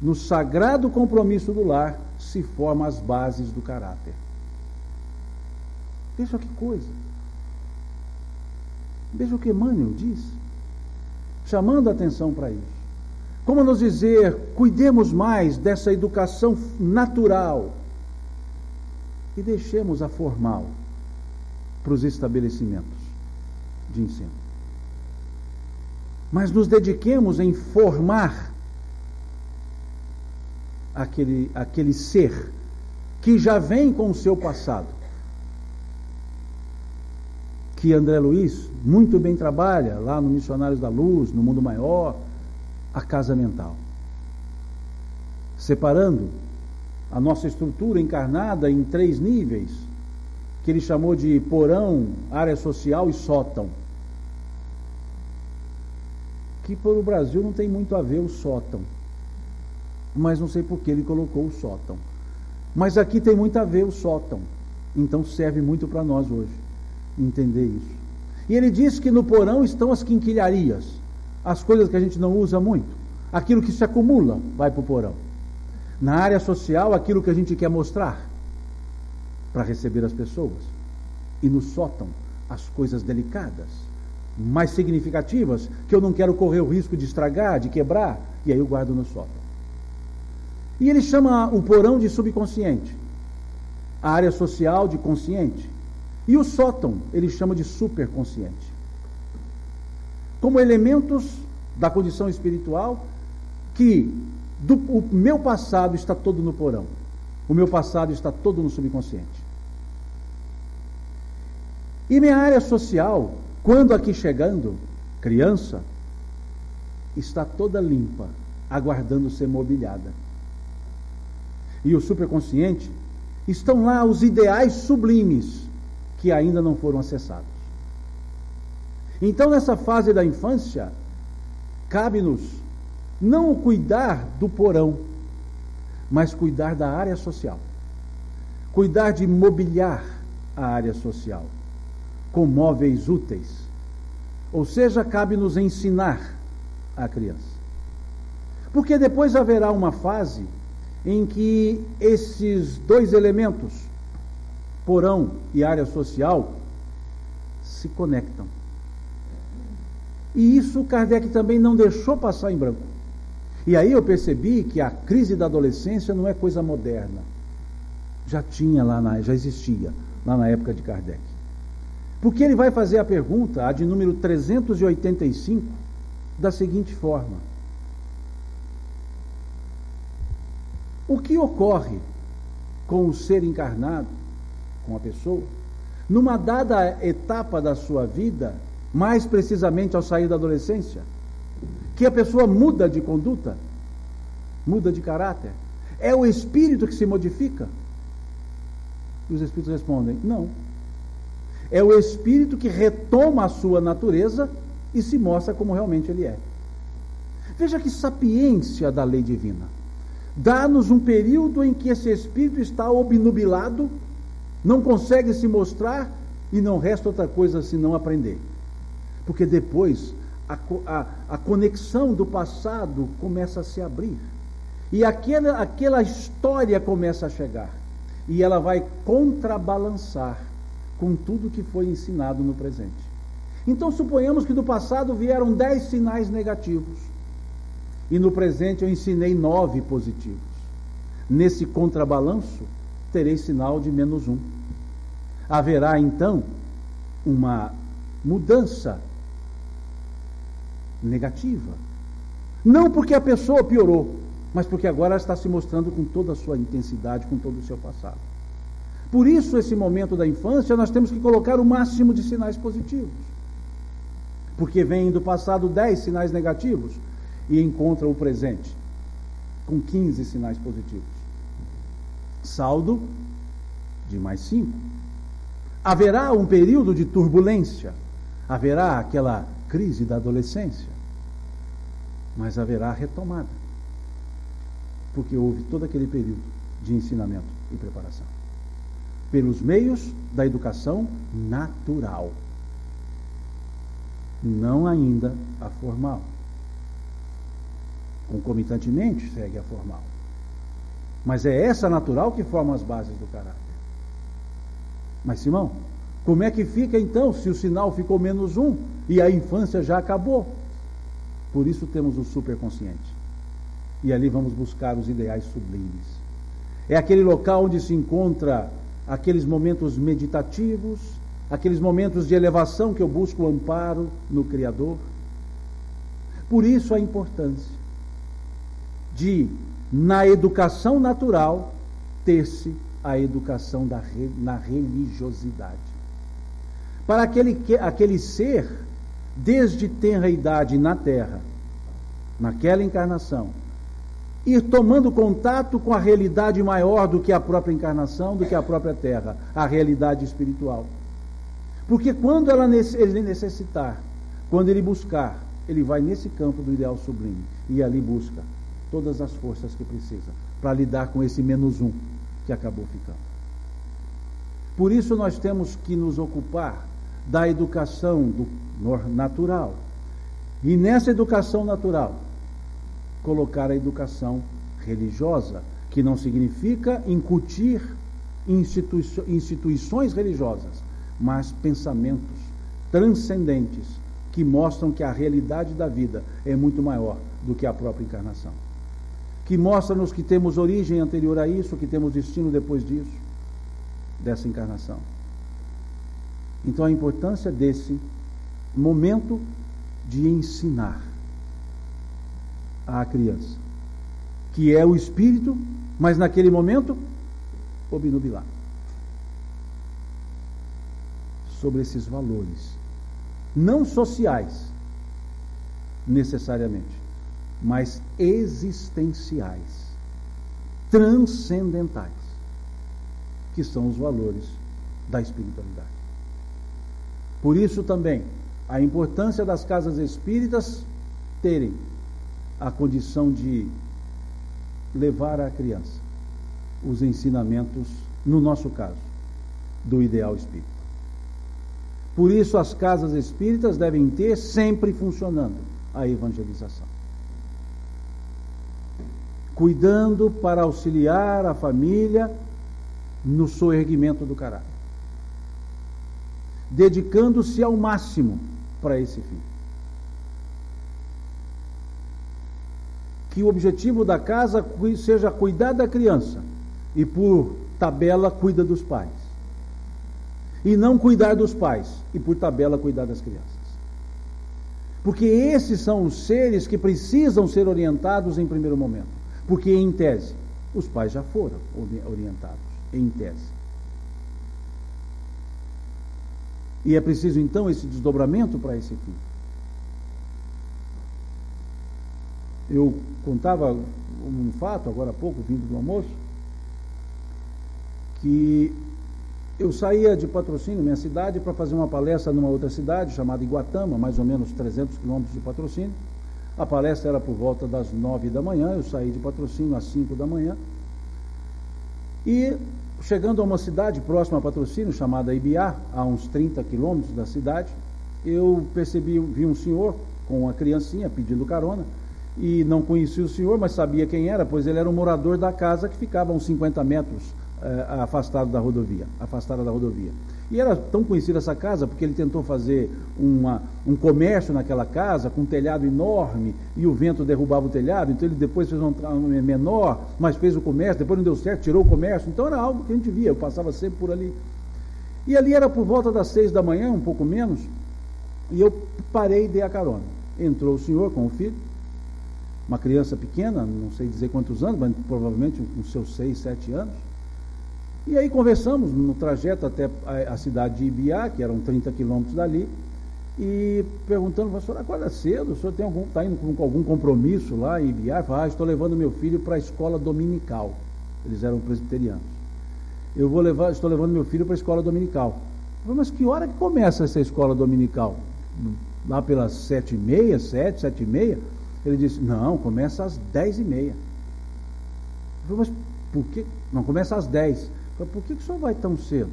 no sagrado compromisso do lar se formam as bases do caráter. Veja que coisa. Veja o que Emmanuel diz, chamando a atenção para isso. Como nos dizer, cuidemos mais dessa educação natural e deixemos a formal para os estabelecimentos de ensino. Mas nos dediquemos em formar aquele ser que já vem com o seu passado, que André Luiz muito bem trabalha lá no Missionários da Luz, no Mundo Maior, a casa mental. Separando a nossa estrutura encarnada em 3 níveis, que ele chamou de porão, área social e sótão. Que para o Brasil não tem muito a ver o sótão, mas não sei por que ele colocou o sótão. Mas aqui tem muito a ver o sótão, então serve muito para nós hoje entender isso. E ele diz que no porão estão as quinquilharias, as coisas que a gente não usa muito, aquilo que se acumula vai para o porão. Na área social, aquilo que a gente quer mostrar para receber as pessoas. E no sótão, as coisas delicadas, mais significativas, que eu não quero correr o risco de estragar, de quebrar, e aí eu guardo no sótão. E ele chama o porão de subconsciente, a área social de consciente, e o sótão ele chama de superconsciente. Como elementos da condição espiritual que o meu passado está todo no porão, o meu passado está todo no subconsciente. E minha área social, quando aqui chegando, criança, está toda limpa, aguardando ser mobiliada. E o superconsciente, estão lá os ideais sublimes que ainda não foram acessados. Então, nessa fase da infância, cabe-nos não cuidar do porão, mas cuidar da área social. Cuidar de mobiliar a área social com móveis úteis. Ou seja, cabe-nos ensinar a criança. Porque depois haverá uma fase em que esses 2 elementos, porão e área social, se conectam. E isso Kardec também não deixou passar em branco. E aí eu percebi que a crise da adolescência não é coisa moderna. Já existia lá na época de Kardec. Porque ele vai fazer a pergunta, a de número 385, da seguinte forma: o que ocorre com o ser encarnado, com a pessoa, numa dada etapa da sua vida, mais precisamente ao sair da adolescência, que a pessoa muda de conduta, muda de caráter? É o espírito que se modifica? E os espíritos respondem: não. É o espírito que retoma a sua natureza e se mostra como realmente ele é. Veja que sapiência da lei divina. Dá-nos um período em que esse espírito está obnubilado, não consegue se mostrar e não resta outra coisa senão aprender. Porque depois a conexão do passado começa a se abrir. E aquela história começa a chegar. E ela vai contrabalançar com tudo que foi ensinado no presente. Então suponhamos que do passado vieram 10 sinais negativos. E no presente eu ensinei 9 positivos. Nesse contrabalanço, terei sinal de -1. Haverá então uma mudança negativa. Não porque a pessoa piorou, mas porque agora ela está se mostrando com toda a sua intensidade, com todo o seu passado. Por isso, esse momento da infância, nós temos que colocar o máximo de sinais positivos. Porque vem do passado 10 sinais negativos e encontra o presente com 15 sinais positivos. Saldo de +5. Haverá um período de turbulência, haverá aquela crise da adolescência, mas haverá retomada, porque houve todo aquele período de ensinamento e preparação, pelos meios da educação natural, não ainda a formal. Concomitantemente segue a formal, mas é essa natural que forma as bases do caráter. Mas Simão, como é que fica então se o sinal ficou -1 e a infância já acabou? Por isso temos o superconsciente. E ali vamos buscar os ideais sublimes. É aquele local onde se encontra aqueles momentos meditativos, aqueles momentos de elevação que eu busco o amparo no Criador. Por isso a importância de, na educação natural, ter-se a educação na religiosidade. para aquele ser, desde tenra idade na Terra, naquela encarnação, ir tomando contato com a realidade maior do que a própria encarnação, do que a própria Terra, a realidade espiritual. Porque quando ele necessitar, quando ele buscar, ele vai nesse campo do ideal sublime e ali busca todas as forças que precisa para lidar com esse menos um que acabou ficando. Por isso nós temos que nos ocupar da educação natural. E nessa educação natural, colocar a educação religiosa, que não significa incutir instituições religiosas, mas pensamentos transcendentes que mostram que a realidade da vida é muito maior do que a própria encarnação. Que mostra-nos que temos origem anterior a isso, que temos destino depois disso, dessa encarnação. Então a importância desse momento de ensinar à criança, que é o espírito, mas naquele momento obnubilado, sobre esses valores, não sociais necessariamente, mas existenciais, transcendentais, que são os valores da espiritualidade. Por isso também a importância das casas espíritas terem a condição de levar à criança os ensinamentos, no nosso caso, do ideal espírita. Por isso as casas espíritas devem ter sempre funcionando a evangelização, cuidando para auxiliar a família no soerguimento do caráter, dedicando-se ao máximo para esse fim. Que o objetivo da casa seja cuidar da criança e, por tabela, cuida dos pais. E não cuidar dos pais e, por tabela, cuidar das crianças. Porque esses são os seres que precisam ser orientados em primeiro momento. Porque, em tese, os pais já foram orientados, em tese. E é preciso, então, esse desdobramento para esse fim. Eu contava um fato, agora há pouco, vindo do almoço, que eu saía de Patrocínio, minha cidade, para fazer uma palestra numa outra cidade, chamada Iguatama, mais ou menos 300 quilômetros de Patrocínio. A palestra era por volta das 9 da manhã, eu saí de Patrocínio às 5 da manhã. E, chegando a uma cidade próxima a Patrocínio, chamada Ibiá, a uns 30 quilômetros da cidade, eu vi um senhor com uma criancinha pedindo carona, e não conhecia o senhor, mas sabia quem era, pois ele era um morador da casa que ficava a uns 50 metros afastada da rodovia. E era tão conhecida essa casa porque ele tentou fazer um comércio naquela casa com um telhado enorme e o vento derrubava o telhado, então ele depois fez um menor, mas fez o comércio, depois não deu certo, tirou o comércio, então era algo que a gente via, eu passava sempre por ali. E ali era por volta das 6 da manhã, um pouco menos, e eu parei e dei a carona. Entrou o senhor com o filho, uma criança pequena, não sei dizer quantos anos, mas provavelmente com seus 6, 7 anos. E aí conversamos no trajeto até a cidade de Ibiá, que eram 30 quilômetros dali, e perguntando, pastor, acorda cedo, o senhor está indo com algum compromisso lá em Ibiá? Eu falei, estou levando meu filho para a escola dominical. Eles eram presbiterianos. Estou levando meu filho para a escola dominical. Eu falei, mas que hora que começa essa escola dominical? Lá pelas 7h30, 7h30? Ele disse, não, começa às 10h30. Eu falei, mas por que? Não, começa às 10. Eu falei, por que o senhor vai tão cedo?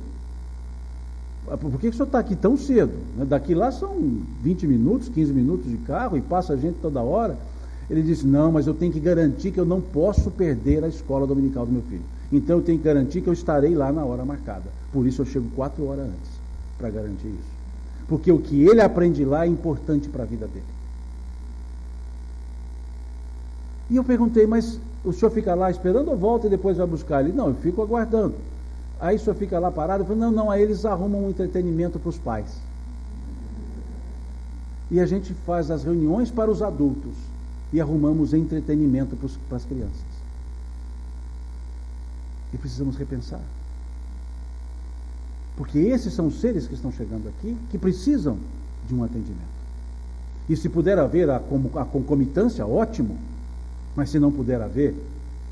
Por que o senhor está aqui tão cedo? Daqui lá são 20 minutos, 15 minutos de carro e passa gente toda hora. Ele disse, não, mas eu tenho que garantir que eu não posso perder a escola dominical do meu filho. Então eu tenho que garantir que eu estarei lá na hora marcada. Por isso eu chego 4 horas antes, para garantir isso. Porque o que ele aprende lá é importante para a vida dele. E eu perguntei, mas o senhor fica lá esperando ou volta e depois vai buscar? Ele, não, eu fico aguardando. Aí o senhor fica lá parado? Eu falei, não, aí eles arrumam um entretenimento para os pais. E a gente faz as reuniões para os adultos e arrumamos entretenimento para as crianças. E precisamos repensar. Porque esses são os seres que estão chegando aqui, que precisam de um atendimento. E se puder haver a concomitância, ótimo. Mas se não puder haver,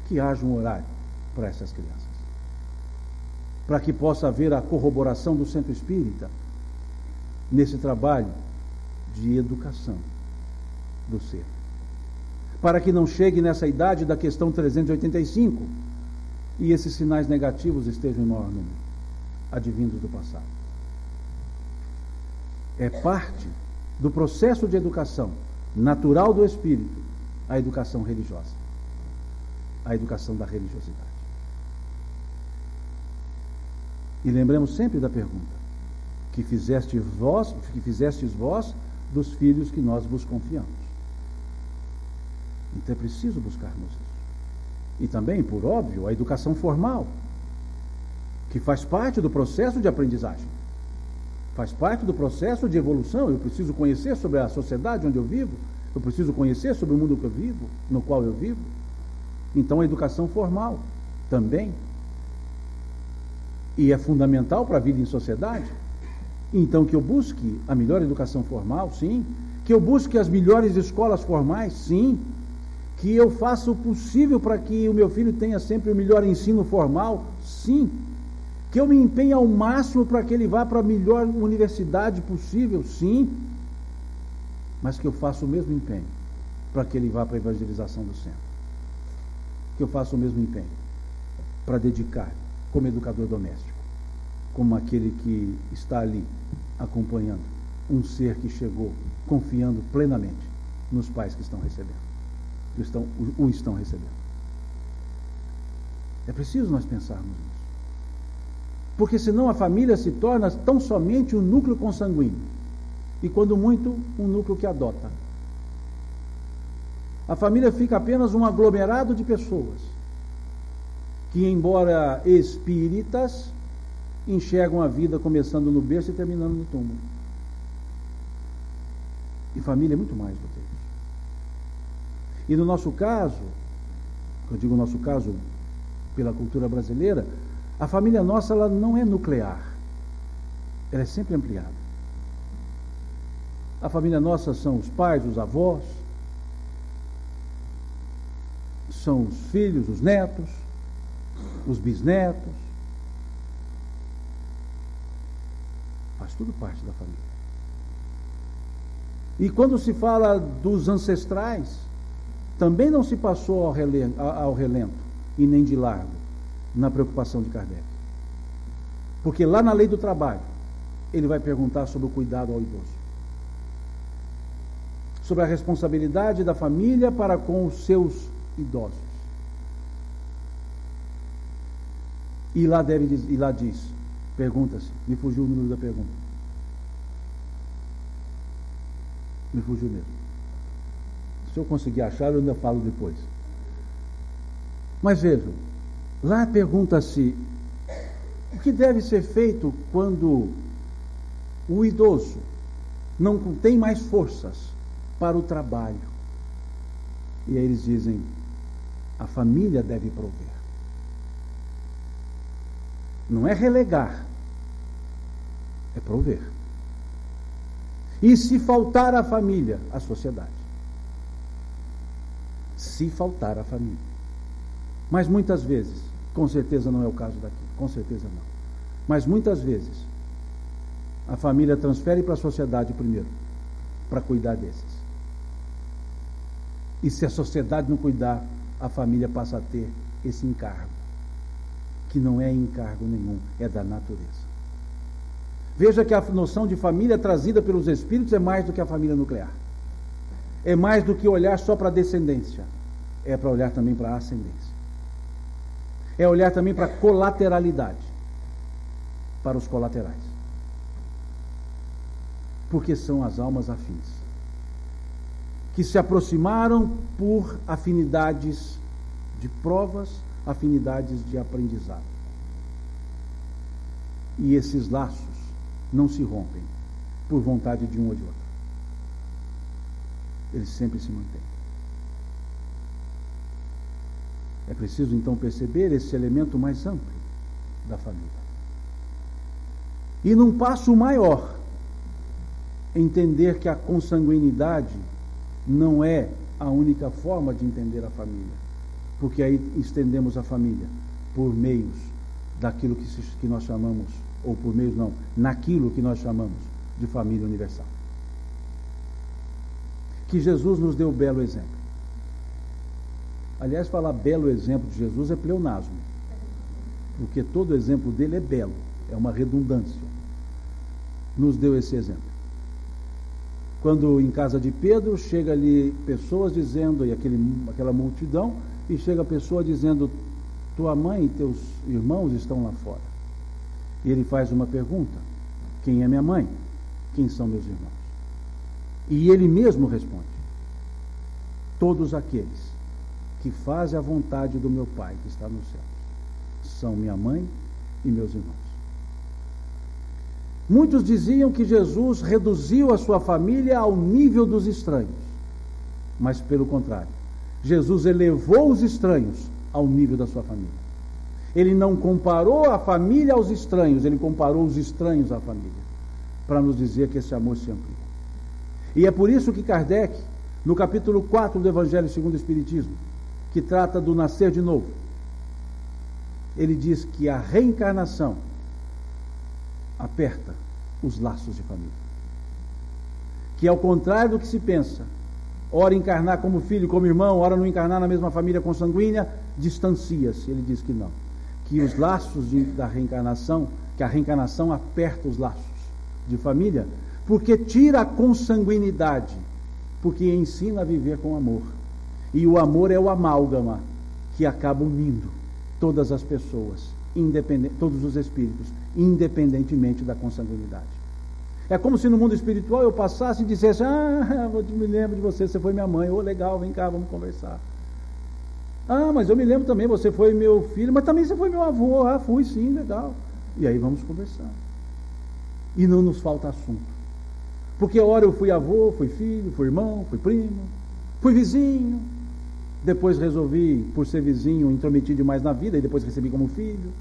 que haja um horário para essas crianças. Para que possa haver a corroboração do centro espírita nesse trabalho de educação do ser. Para que não chegue nessa idade da questão 385 e esses sinais negativos estejam em maior número, advindos do passado. É parte do processo de educação natural do espírito a educação religiosa, a educação da religiosidade. E lembremos sempre da pergunta: que fizestes vós dos filhos que nós vos confiamos. Então é preciso buscarmos isso. E também, por óbvio, a educação formal, que faz parte do processo de aprendizagem, faz parte do processo de evolução. Eu preciso conhecer sobre a sociedade onde eu vivo, eu preciso conhecer sobre o mundo que eu vivo, no qual eu vivo. Então a educação formal também. E é fundamental para a vida em sociedade. Então que eu busque a melhor educação formal, sim. Que eu busque as melhores escolas formais, sim. Que eu faça o possível para que o meu filho tenha sempre o melhor ensino formal, sim. Que eu me empenhe ao máximo para que ele vá para a melhor universidade possível, sim. Mas que eu faça o mesmo empenho para que ele vá para a evangelização do centro. Que eu faça o mesmo empenho para dedicar como educador doméstico, como aquele que está ali acompanhando um ser que chegou confiando plenamente nos pais que estão recebendo, o estão recebendo. É preciso nós pensarmos nisso. Porque senão a família se torna tão somente um núcleo consanguíneo. E quando muito, um núcleo que adota. A família fica apenas um aglomerado de pessoas que, embora espíritas, enxergam a vida começando no berço e terminando no túmulo. E família é muito mais do que isso. E no nosso caso, eu digo nosso caso pela cultura brasileira, a família nossa ela não é nuclear, ela é sempre ampliada. A família nossa são os pais, os avós, são os filhos, os netos, os bisnetos. Faz tudo parte da família. E quando se fala dos ancestrais, também não se passou ao relento e nem de largo na preocupação de Kardec. Porque lá na lei do trabalho, ele vai perguntar sobre o cuidado ao idoso, sobre a responsabilidade da família para com os seus idosos. E lá diz, pergunta-se, me fugiu o número da pergunta. Me fugiu mesmo. Se eu conseguir achar, eu ainda falo depois. Mas vejam, lá pergunta-se o que deve ser feito quando o idoso não tem mais forças para o trabalho. E aí eles dizem, a família deve prover. Não é relegar, é prover. E se faltar a família, a sociedade. Se faltar a família. Mas muitas vezes, com certeza não é o caso daqui, com certeza não. Mas muitas vezes, a família transfere para a sociedade primeiro, para cuidar desses. E se a sociedade não cuidar, a família passa a ter esse encargo, que não é encargo nenhum, é da natureza. Veja que a noção de família trazida pelos espíritos é mais do que a família nuclear. É mais do que olhar só para a descendência. É para olhar também para a ascendência. É olhar também para a colateralidade, para os colaterais. Porque são as almas afins, que se aproximaram por afinidades de provas, afinidades de aprendizado. E esses laços não se rompem por vontade de um ou de outro. Eles sempre se mantêm. É preciso então perceber esse elemento mais amplo da família. E num passo maior, entender que a consanguinidade não é a única forma de entender a família, porque aí estendemos a família por meios daquilo que nós chamamos, ou por meios não, naquilo que nós chamamos de família universal. Que Jesus nos deu belo exemplo. Aliás, falar belo exemplo de Jesus é pleonasmo, porque todo exemplo dele é belo, é uma redundância. Nos deu esse exemplo. Quando em casa de Pedro, chega ali pessoas dizendo, e aquela multidão, e chega a pessoa dizendo: tua mãe e teus irmãos estão lá fora. E ele faz uma pergunta: quem é minha mãe? Quem são meus irmãos? E ele mesmo responde: todos aqueles que fazem a vontade do meu Pai que está nos céus são minha mãe e meus irmãos. Muitos diziam que Jesus reduziu a sua família ao nível dos estranhos, mas pelo contrário, Jesus elevou os estranhos ao nível da sua família. Ele não comparou a família aos estranhos, ele comparou os estranhos à família, para nos dizer que esse amor se amplia. E é por isso que Kardec, no capítulo 4 do Evangelho segundo o Espiritismo, que trata do nascer de novo, ele diz que a reencarnação aperta os laços de família. Que ao contrário do que se pensa, ora encarnar como filho, como irmão, ora não encarnar na mesma família consanguínea, distancia-se. Ele diz que não. Que os laços da reencarnação, que a reencarnação aperta os laços de família, porque tira a consanguinidade, porque ensina a viver com amor. E o amor é o amálgama que acaba unindo todas as pessoas, todos os espíritos, independentemente da consanguinidade. É como se no mundo espiritual eu passasse e dissesse: eu me lembro de você, você foi minha mãe, legal, vem cá, vamos conversar. Mas eu me lembro também, você foi meu filho, mas também você foi meu avô. Fui sim, legal. E aí vamos conversar. E não nos falta assunto. Porque a hora eu fui avô, fui filho, fui irmão, fui primo, fui vizinho. Depois resolvi, por ser vizinho, intrometer demais na vida, e depois recebi como filho.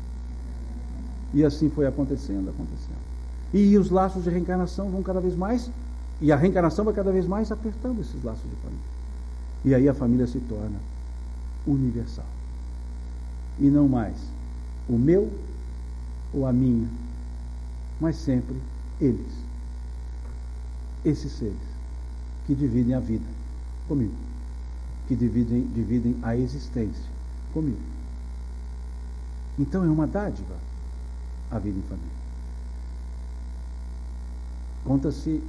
E assim foi acontecendo. E os laços de reencarnação vão cada vez mais, e a reencarnação vai cada vez mais apertando esses laços de família. E aí a família se torna universal. E não mais o meu ou a minha, mas sempre eles. Esses seres que dividem a vida comigo, que dividem a existência comigo. Então é uma dádiva a vida em família. Conta-se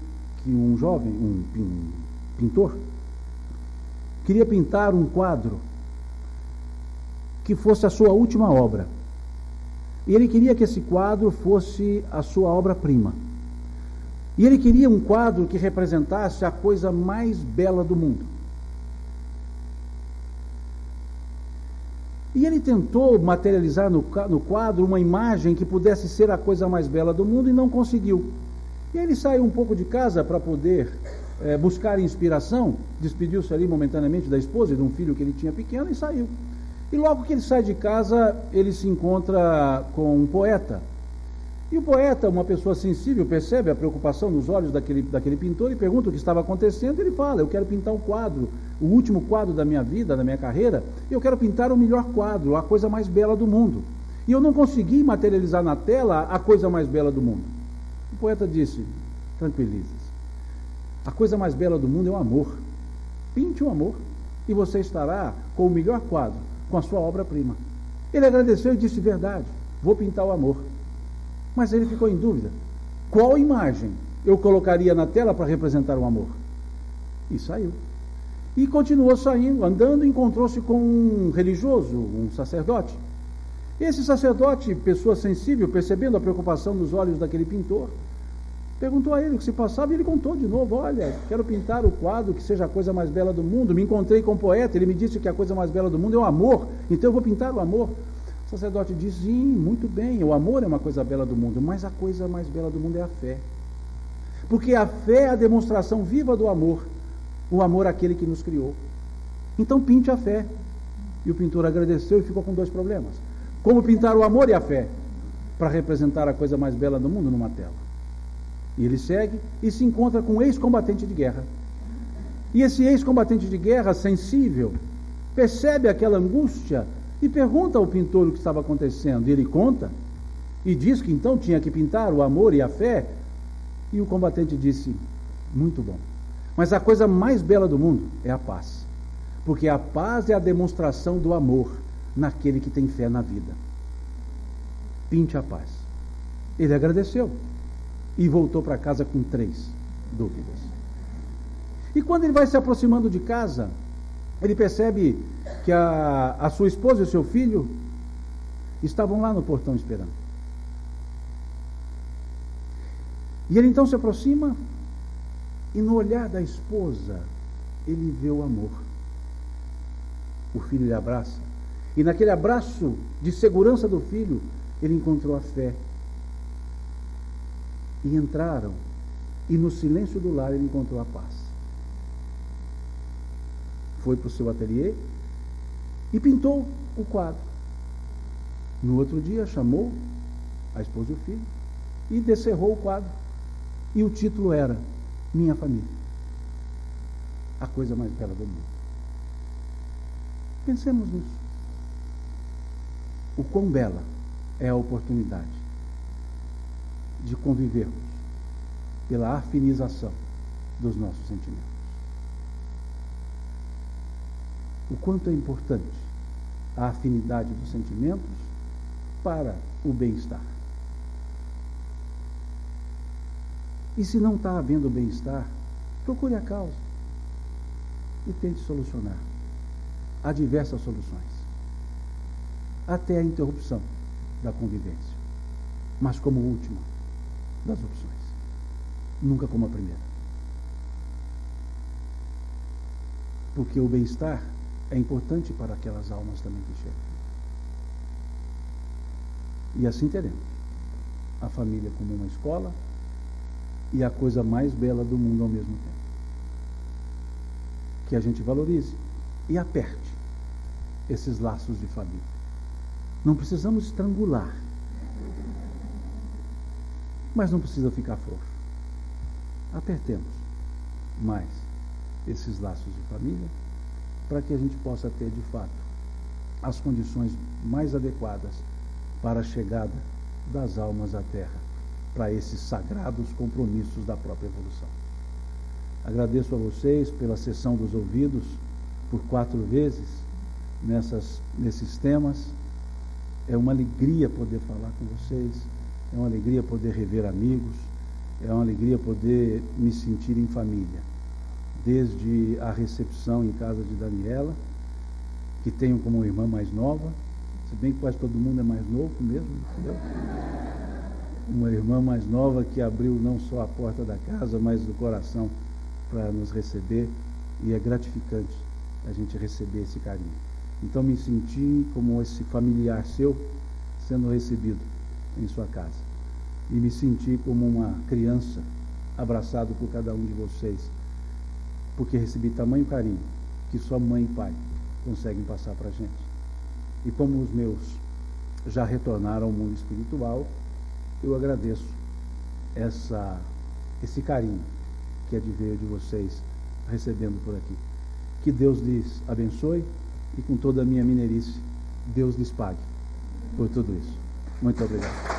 que um jovem, um pintor, queria pintar um quadro que fosse a sua última obra. E ele queria que esse quadro fosse a sua obra-prima. E ele queria um quadro que representasse a coisa mais bela do mundo. E ele tentou materializar no quadro uma imagem que pudesse ser a coisa mais bela do mundo e não conseguiu. E aí ele saiu um pouco de casa para poder buscar inspiração, despediu-se ali momentaneamente da esposa e de um filho que ele tinha pequeno e saiu. E logo que ele sai de casa, ele se encontra com um poeta. E o poeta, uma pessoa sensível, percebe a preocupação nos olhos daquele pintor e pergunta o que estava acontecendo. Ele fala: eu quero pintar um quadro, o último quadro da minha vida, da minha carreira, e eu quero pintar o melhor quadro, a coisa mais bela do mundo. E eu não consegui materializar na tela a coisa mais bela do mundo. O poeta disse: tranquilize-se. A coisa mais bela do mundo é o amor. Pinte o amor e você estará com o melhor quadro, com a sua obra-prima. Ele agradeceu e disse: verdade, vou pintar o amor. Mas ele ficou em dúvida: qual imagem eu colocaria na tela para representar o amor? E saiu. E continuou saindo, andando, encontrou-se com um religioso, um sacerdote. Esse sacerdote, pessoa sensível, percebendo a preocupação nos olhos daquele pintor, perguntou a ele o que se passava e ele contou de novo: olha, quero pintar o quadro que seja a coisa mais bela do mundo. Me encontrei com um poeta, ele me disse que a coisa mais bela do mundo é o amor, então eu vou pintar o amor. O sacerdote diz: sim, muito bem, o amor é uma coisa bela do mundo, mas a coisa mais bela do mundo é a fé. Porque a fé é a demonstração viva do amor, o amor àquele que nos criou. Então pinte a fé. E o pintor agradeceu e ficou com dois problemas: como pintar o amor e a fé? para representar a coisa mais bela do mundo numa tela. E ele segue e se encontra com um ex-combatente de guerra. E esse ex-combatente de guerra, sensível, percebe aquela angústia e pergunta ao pintor o que estava acontecendo. E ele conta e diz que então tinha que pintar o amor e a fé. E o combatente disse: muito bom, mas a coisa mais bela do mundo é a paz, porque a paz é a demonstração do amor naquele que tem fé na vida. Pinte a paz. Ele agradeceu e voltou para casa com 3 dúvidas. E quando ele vai se aproximando de casa, ele percebe que a sua esposa e o seu filho estavam lá no portão esperando. E ele então se aproxima e no olhar da esposa ele vê o amor. O filho lhe abraça e naquele abraço de segurança do filho ele encontrou a fé. E entraram e no silêncio do lar ele encontrou a paz. Foi para o seu ateliê e pintou o quadro. No outro dia chamou a esposa e o filho e descerrou o quadro. E o título era Minha Família, a coisa mais bela do mundo. Pensemos nisso. O quão bela é a oportunidade de convivermos pela afinização dos nossos sentimentos. O quanto é importante a afinidade dos sentimentos para o bem-estar. E se não está havendo bem-estar, procure a causa e tente solucionar. Há diversas soluções, até a interrupção da convivência, mas como última das opções, nunca como a primeira. Porque o bem-estar é importante para aquelas almas também que chegam. E assim teremos a família como uma escola e a coisa mais bela do mundo ao mesmo tempo. Que a gente valorize e aperte esses laços de família. Não precisamos estrangular, mas não precisa ficar frouxo. Apertemos mais esses laços de família para que a gente possa ter, de fato, as condições mais adequadas para a chegada das almas à Terra, para esses sagrados compromissos da própria evolução. Agradeço a vocês pela sessão dos ouvidos, por 4 vezes, nesses temas. É uma alegria poder falar com vocês, é uma alegria poder rever amigos, é uma alegria poder me sentir em família. Desde a recepção em casa de Daniela, que tenho como irmã mais nova, se bem que quase todo mundo é mais novo mesmo, entendeu? Uma irmã mais nova que abriu não só a porta da casa, mas do coração para nos receber, e é gratificante a gente receber esse carinho. Então me senti como esse familiar seu sendo recebido em sua casa, e me senti como uma criança abraçado por cada um de vocês, porque recebi tamanho carinho que só mãe e pai conseguem passar para a gente. E como os meus já retornaram ao mundo espiritual, eu agradeço esse carinho que é de ver de vocês recebendo por aqui. Que Deus lhes abençoe e com toda a minha mineirice, Deus lhes pague por tudo isso. Muito obrigado.